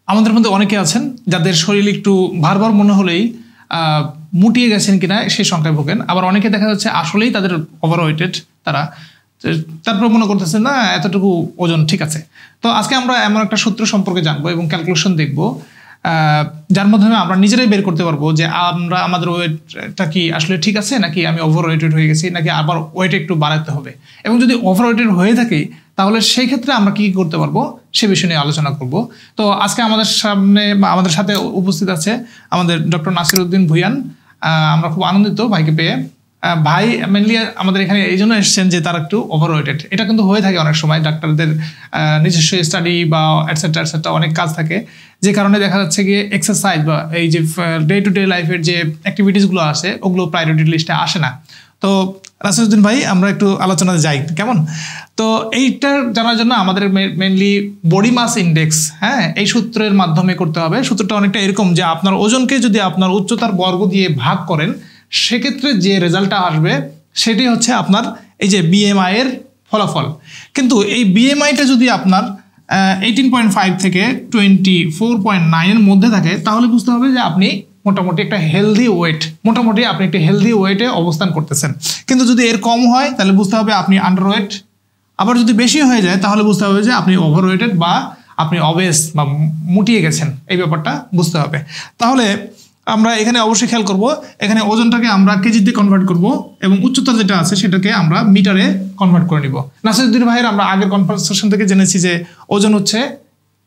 আমাদের মধ্যে অনেকে আছেন যাদের শরীর একটু ভারবার মনে হলেই মুটিয়ে গেছেন কিনা সেই সংখ্যায় ভোগেন। আবার অনেকে দেখা যাচ্ছে আসলেই তাদের ওভারওয়েটেড, তারপর মনে করতেছেন না এতটুকু ওজন ঠিক আছে। তো আজকে আমরা এমন একটা সূত্র সম্পর্কে জানবো এবং ক্যালকুলেশন দেখবো যার মাধ্যমে আমরা নিজেরাই বের করতে পারবো যে আমাদের ওয়েটটা কি আসলে ঠিক আছে নাকি আমি ওভারওয়েটেড হয়ে গেছি নাকি আবার ওয়েট একটু বাড়াতে হবে, এবং যদি ওভারওয়েটেড হয়ে থাকি তাহলে সেই ক্ষেত্রে আমরা কি করতে পারবো সে বিষয় নিয়ে আলোচনা করব। তো আজকে আমাদের সামনে বা আমাদের সাথে উপস্থিত আছে আমাদের ডক্টর নাসিরউদ্দিন ভুঁইয়ান। আমরা খুব আনন্দিত ভাইকে পেয়ে। ভাই মেনলি আমাদের এখানে এই জন্য এসেছেন যে তারা একটু ওভারওয়েটেড। এটা কিন্তু হয়ে থাকে অনেক সময়, ডাক্তারদের নিজস্ব স্টাডি বা এটসেট্রা এটসেট্রা অনেক কাজ থাকে, যে কারণে দেখা যাচ্ছে গিয়ে এক্সারসাইজ বা এই যে ডে টু ডে লাইফের যে অ্যাক্টিভিটিসগুলো আছে ওগুলো প্রায়োরিটি লিস্টে আসে না। তো নাসিরউদ্দিন ভাই আমরা একটু আলোচনাতে যাই কেমন? তো এইটার জানার জন্য আমাদের মেনলি বডি মাস ইন্ডেক্স, হ্যাঁ, এই সূত্রের মাধ্যমে করতে হবে। সূত্রটা অনেকটা এরকম যে আপনার ওজনকে যদি আপনার উচ্চতার বর্গ দিয়ে ভাগ করেন সেক্ষেত্রে যে রেজাল্টটা আসবে সেটি হচ্ছে আপনার এই যে বিএমআই এর ফলাফল। কিন্তু এই বিএমআইটা যদি আপনার 18.5 থেকে 24.9 এর মধ্যে থাকে তাহলে বুঝতে হবে যে আপনি মোটামুটি একটা হেলদি ওয়েট, মোটামুটি আপনি একটা হেলদি ওয়েটে অবস্থান করতেছেন। কিন্তু যদি এর কম হয় তাহলে বুঝতে হবে আপনি আন্ডারওয়েট, আবার যদি বেশি হয়ে যায় তাহলে বুঝতে হবে যে আপনি ওভারওয়েটেড বা আপনি অবেস বা মুটিয়ে গেছেন, এই ব্যাপারটা বুঝতে হবে। তাহলে আমরা এখানে অবশ্যই খেয়াল করব, এখানে ওজনটাকে আমরা কেজিতে কনভার্ট করব এবং উচ্চতা যেটা আছে সেটাকে আমরা মিটারে কনভার্ট করে নিব। নাসিরউদ্দিন ভাইয়ের আমরা আগের কনভারসেশন থেকে জেনেছি যে ওজন হচ্ছে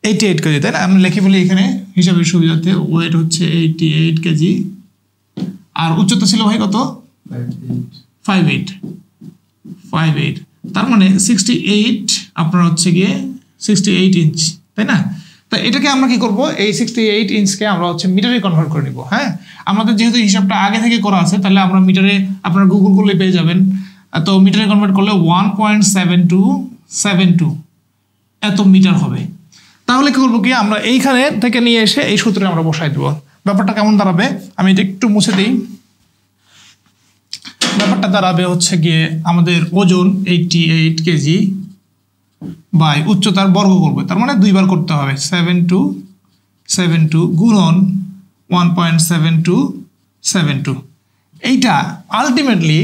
88 কেজি, তাই না? আমরা লিখে ফেলি এখানে হিসাবের সুবিধার্থে, ওয়েট হচ্ছে 88 কেজি আর উচ্চতা ছিল ভাই কত? 58। তার মানে 68 আপনার হচ্ছে গিয়ে 68 ইঞ্চ, তাই না? তো এটাকে আমরা কি করব, এই 68 ইঞ্চকে আমরা হচ্ছে মিটারে কনভার্ট করে নিব। হ্যাঁ, আমাদের যেহেতু হিসাবটা আগে থেকে করা আছে তাহলে আমরা মিটারে আপনারা গুগল করলে পেয়ে যাবেন। তো মিটারে কনভার্ট করলে 1.7272 এত মিটার হবে। তাহলে কি করবো কি, আমরা এইখানে থেকে নিয়ে এসে এই সূত্রে আমরা বসাই দেবো। ব্যাপারটা কেমন দাঁড়াবে আমি এটা একটু মুছে দিই। ব্যাপারটা দাঁড়াবে হচ্ছে গিয়ে আমাদের ওজন 88 কেজি বাই উচ্চতার বর্গ করবে, তার মানে দুইবার করতে হবে, 7272 গুণন 1.7272। এইটা আলটিমেটলি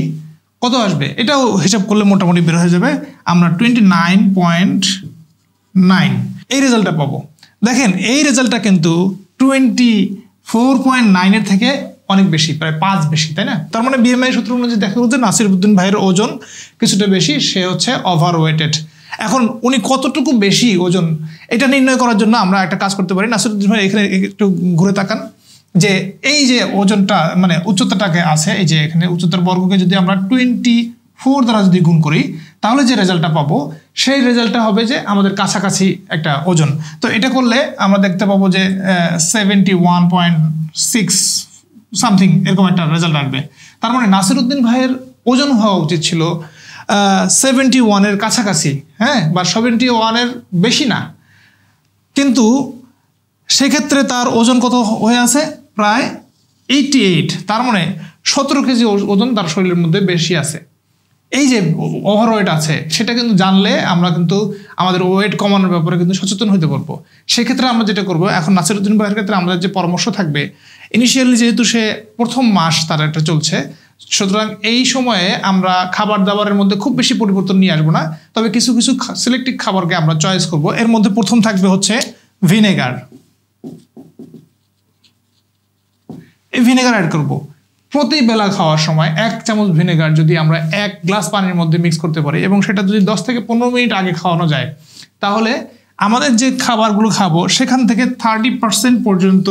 কত আসবে এটাও হিসাব করলে মোটামুটি বের হয়ে যাবে। আমরা 29.9 এই রেজাল্টটা পাবো। দেখেন এই রেজাল্টটা কিন্তু 24.9 এর থেকে অনেক বেশি, প্রায় 5 বেশি, তাই না? তার মানে বিএমআই সূত্র অনুযায়ী দেখা যাচ্ছে নাসিরউদ্দিন ভাইয়ের ওজন কিছুটা বেশি, সে হচ্ছে ওভারওয়েটেড। এখন উনি কতটুকু বেশি ওজন এটা নির্ণয় করার জন্য আমরা একটা কাজ করতে পারি। নাসিরউদ্দিন ভাই এখানে একটু ঘুরে তাকান, যে এই যে ওজনটা মানে উচ্চতাটাকে আছে, এই যে এখানে উচ্চতার বর্গকে যদি আমরা 24 দ্বারা যদি গুণ করি তাহলে যে রেজাল্টটা পাবো সেই রেজাল্টটা হবে যে আমাদের কাছাকাছি একটা ওজন। তো এটা করলে আমরা দেখতে পাবো যে 71.6 সামথিং এরকম একটা রেজাল্ট আসবে। তার মানে নাসিরউদ্দিন ভাইয়ের ওজন হওয়া উচিত ছিল 71 এর কাছাকাছি, হ্যাঁ, বা 71 এর বেশি না। কিন্তু সেক্ষেত্রে তার ওজন কত হয়ে আছে? প্রায় 88। তার মানে 17 কেজি ওজন তার শরীরের মধ্যে বেশি আছে। এই যে ওভারওয়েট আছে সেটা কিন্তু জানলে আমরা কিন্তু আমাদের ওয়েট কমানোর ব্যাপারে কিন্তু সচেতন হতে পারবো। সেক্ষেত্রে আমরা যেটা করবো, এখন নাসিরউদ্দিন ভাইয়ের ক্ষেত্রে আমাদের যে পরামর্শ থাকবে, ইনিশিয়ালি যেহেতু সে প্রথম মাস তার একটা চলছে, সুতরাং এই সময়ে আমরা খাবার দাবারের মধ্যে খুব বেশি পরিবর্তন নিয়ে আসবো না, তবে কিছু কিছু সিলেক্টিভ খাবারকে আমরা চয়েস করব। এর মধ্যে প্রথম থাকবে হচ্ছে ভিনেগার। এই ভিনেগার অ্যাড করব প্রতি বেলা খাওয়ার সময়। 1 চামচ ভিনেগার যদি আমরা 1 গ্লাস পানির মধ্যে মিক্স করতে পারি এবং সেটা যদি 10 থেকে 15 মিনিট আগে খাওয়ানো যায় তাহলে আমাদের যে খাবারগুলো খাবো সেখান থেকে 30% পর্যন্ত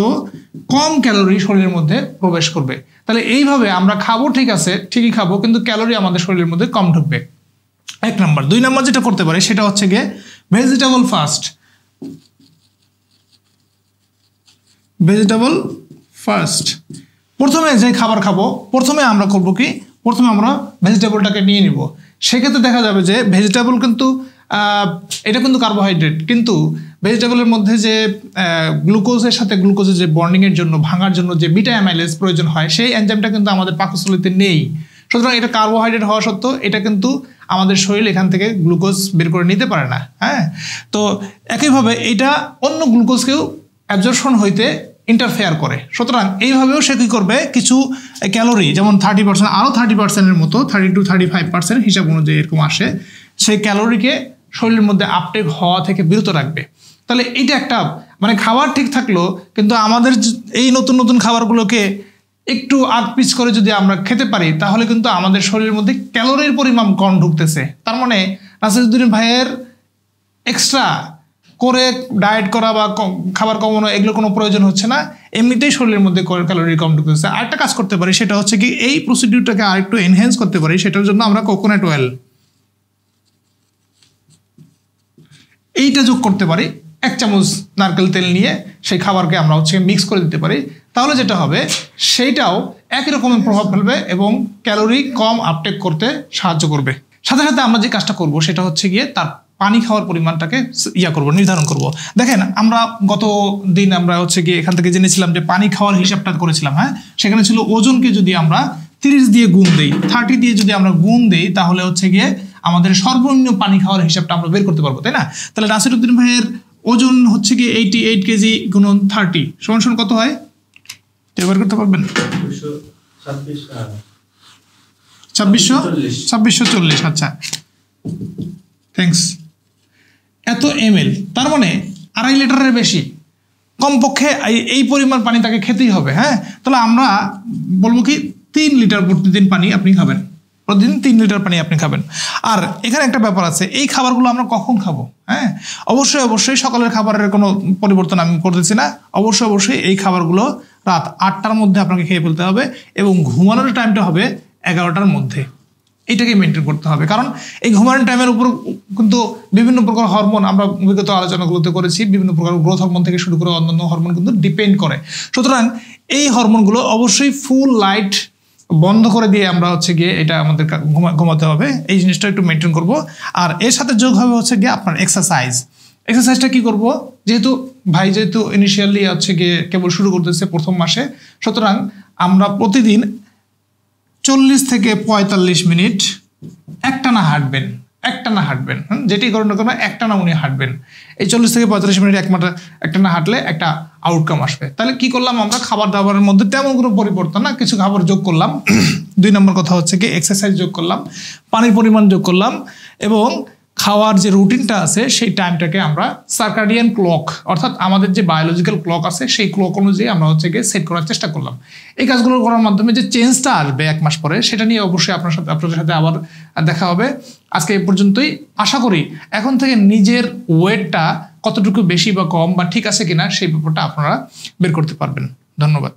কম ক্যালোরি শরীরের মধ্যে প্রবেশ করবে। তাহলে এইভাবে আমরা খাবো, ঠিক আছে, ঠিকই খাবো, কিন্তু ক্যালোরি আমাদের শরীরের মধ্যে কম ঢুকবে। 1 নম্বর। 2 নম্বর যেটা করতে পারে সেটা হচ্ছে গিয়ে ভেজিটেবল ফাস্ট। ভেজিটেবল ফার্স্ট, প্রথমে যে খাবার খাবো প্রথমে আমরা করবো কি, প্রথমে আমরা ভেজিটেবলটাকে নিয়ে নিব। সেক্ষেত্রে দেখা যাবে যে ভেজিটেবল কিন্তু এটা কিন্তু কার্বোহাইড্রেট, কিন্তু ভেজিটেবলের মধ্যে যে গ্লুকোজের সাথে গ্লুকোজের যে বন্ডিংয়ের জন্য ভাঙার জন্য যে বিটা অ্যামাইলেজ প্রয়োজন হয় সেই এনজাইমটা কিন্তু আমাদের পাকস্থলীতে নেই। সুতরাং এটা কার্বোহাইড্রেট হওয়া সত্ত্বেও এটা কিন্তু আমাদের শরীর এখান থেকে গ্লুকোজ বের করে নিতে পারে না। হ্যাঁ, তো একইভাবে এটা অন্য গ্লুকোজকেও অ্যাবজর্পশন হইতে ইন্টারফেয়ার করে। সুতরাং এইভাবেও সে কী করবে, কিছু ক্যালোরি যেমন 30% আরও 30%-এর মতো 30-35% হিসাব অনুযায়ী এরকম আসে, সেই ক্যালোরিকে শরীরের মধ্যে আপটেক হওয়া থেকে বিরত রাখবে। তাহলে এইটা একটা মানে খাবার ঠিক থাকলো, কিন্তু আমাদের এই নতুন নতুন খাবারগুলোকে একটু আগ-পিছ করে যদি আমরা খেতে পারি তাহলে কিন্তু আমাদের শরীরের মধ্যে ক্যালোরির পরিমাণ কম ঢুকতেছে। তার মানে নাসিরউদ্দিন ভাইয়ের এক্সট্রা করে ডায়েট করা বা খাবার কমানো এগুলো কোনো প্রয়োজন হচ্ছে না, এমনিতেই শরীরের মধ্যে ক্যালোরি কম ঢুকতেছে। আরেকটা কাজ করতে পারি, সেটা হচ্ছে কি এই প্রসিডিউরটাকে আরেকটু এনহ্যান্স করতে পারি। সেটার জন্য আমরা কোকোনাট অয়েল এইটা যোগ করতে পারি। 1 চামচ নারকেল তেল নিয়ে সেই খাবারকে আমরা হচ্ছে মিক্স করে দিতে পারি। তাহলে যেটা হবে সেইটাও একই রকমের প্রভাব ফেলবে এবং ক্যালোরি কম আপটেক করতে সাহায্য করবে। সাথে সাথে আমরা যে কাজটা করব সেটা হচ্ছে গিয়ে তার পানি খাওয়ার পরিমাণটাকে নির্ধারণ করব। দেখেন আমরা গত দিন আমরা হচ্ছে গিয়ে এখান থেকে জেনেছিলাম যে পানি খাওয়ার হিসাবটা করেছিলাম। হ্যাঁ, সেখানে ছিল ওজনকে যদি আমরা 30 দিয়ে গুণ দেই, 30 দিয়ে যদি আমরা গুণ দেই তাহলে হচ্ছে গিয়ে আমাদের সর্বনিম্ন পানি খাওয়ার হিসাবটা আমরা বের করতে পারবো, তাই না? তাহলে নাসিরউদ্দিন ভাইয়ের ওজন হচ্ছে গিয়ে 88 কেজি গুণন 30 সমান কত হয় বের করতে পারবেন? 2640। আচ্ছা, থ্যাংকস। এত ml, তার মানে 2.5 লিটারের বেশি, কমপক্ষে এই পরিমাণ পানি তাকে খেতেই হবে। হ্যাঁ, তাহলে আমরা বলবো কি 3 লিটার প্রতিদিন পানি আপনি খাবেন, প্রতিদিন 3 লিটার পানি আপনি খাবেন। আর এখানে একটা ব্যাপার আছে, এই খাবারগুলো আমরা কখন খাবো? হ্যাঁ, অবশ্যই সকালের খাবারের কোনো পরিবর্তন আমি করতেছি না। অবশ্যই এই খাবারগুলো রাত 8টার মধ্যে আপনাকে খেয়ে ফেলতে হবে এবং ঘুমানোর টাইমটা হবে 11টার মধ্যে। এইটাকে মেনটেন করতে হবে, কারণ এই ঘুমানোর টাইমের উপর কিন্তু বিভিন্ন প্রকার হরমোন, আমরা বিগত আলোচনাগুলোতে করেছি, বিভিন্ন প্রকার গ্রোথ হরমোন থেকে শুরু করে অন্যান্য হরমোন কিন্তু ডিপেন্ড করে। সুতরাং এই হরমোনগুলো অবশ্যই ফুল লাইট বন্ধ করে দিয়ে আমরা হচ্ছে গিয়ে এটা আমাদের ঘুমাতে হবে। এই জিনিসটা একটু মেনটেন করব। আর এর সাথে যোগ হবে হচ্ছে গিয়ে আপনার এক্সারসাইজটা কি করব, যেহেতু ইনিশিয়ালি হচ্ছে গিয়ে কেবল শুরু করতেছে প্রথম মাসে, সুতরাং আমরা প্রতিদিন 40 থেকে 45 মিনিট একটানা হাঁটবেন। যেটি করেন না কেন একটানা উনি হাঁটবেন। এই 40 থেকে 45 মিনিট একটানা হাঁটলে একটা আউটকাম আসবে। তাহলে কি করলাম আমরা, খাবার দাবারের মধ্যে তেমন কোনো পরিবর্তন না, কিছু খাবার যোগ করলাম। 2 নম্বর কথা হচ্ছে কি এক্সারসাইজ যোগ করলাম, পানির পরিমাণ যোগ করলাম এবং খাওয়ার যে রুটিনটা আছে সেই টাইমটাকে আমরা সার্কাডিয়ান ক্লক, অর্থাৎ আমাদের যে বায়োলজিক্যাল ক্লক আছে সেই ক্লক অনুযায়ী আমরা হচ্ছে গিয়ে সেট করার চেষ্টা করলাম। এই কাজগুলো করার মাধ্যমে যে চেঞ্জটা আসবে 1 মাস পরে, সেটা নিয়ে অবশ্যই আপনাদের সাথে আবার দেখা হবে। আজকে এই পর্যন্তই। আশা করি এখন থেকে নিজের ওয়েটটা কতটুকু বেশি বা কম বা ঠিক আছে কিনা সেই ব্যাপারটা আপনারা বের করতে পারবেন। ধন্যবাদ।